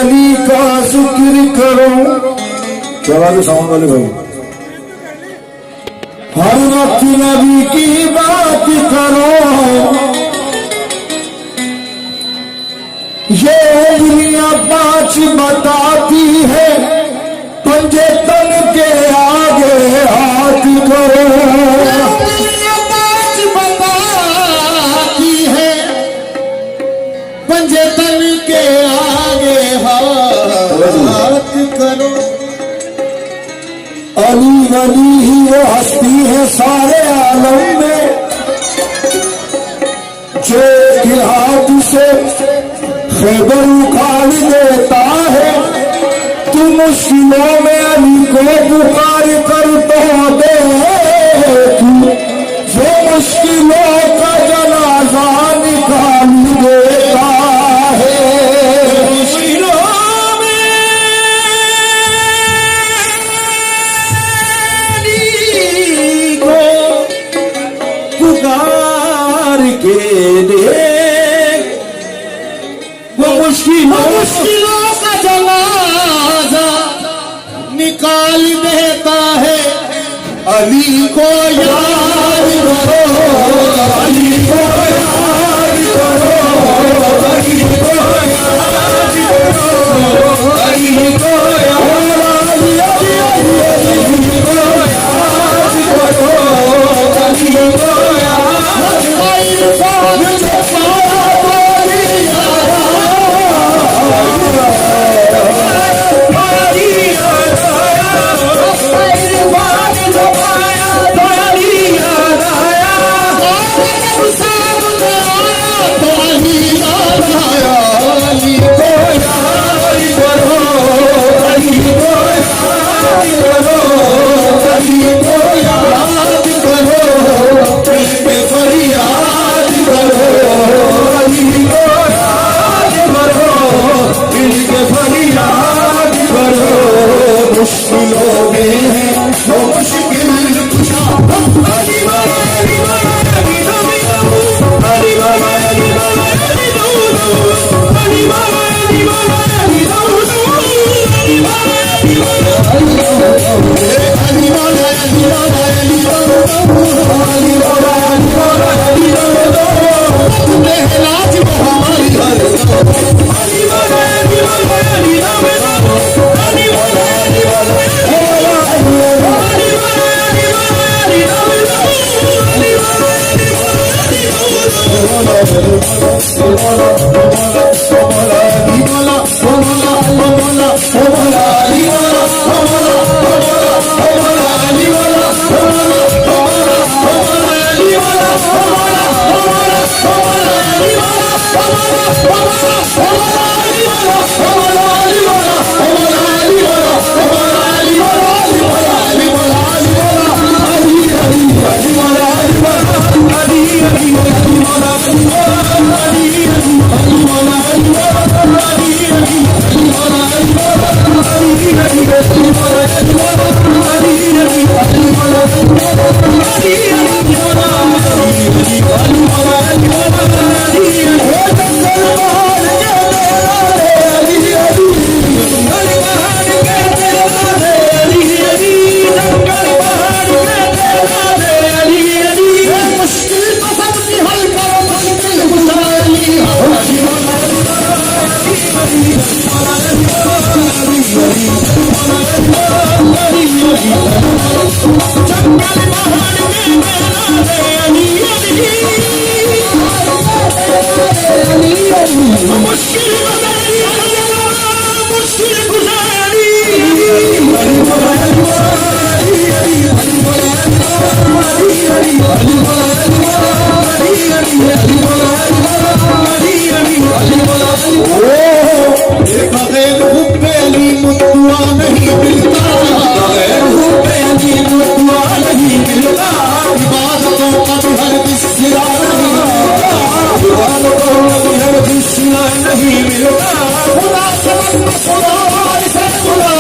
अली का जिक्र करो, क्या बात है साउंड वाले भाई, हर वक्त नबी की बात करो, ये उंगलियां पांच बताती है, पंजे तन के आगे हाथ करो, उंगलियां पांच बताती है, पंजे तन के आगे हाथ करो। अली वली ही वो हस्ती है सारे आलम में, जो एक हाथ से खैबर उखाड़ देता है, तू मुश्किलों में अली को पुकार कर तो दे, जो मुश्किलों का जनाजा निकाल देता है, मुश्किलों में अली को पुकार के दे, मुश्किलों का जनाजा निकाल देता है, अली को याद करो, अली को याद करो, अली को याद करो, अली को मुश्किल नहीं मिलता खुदा से खुदा से खुदा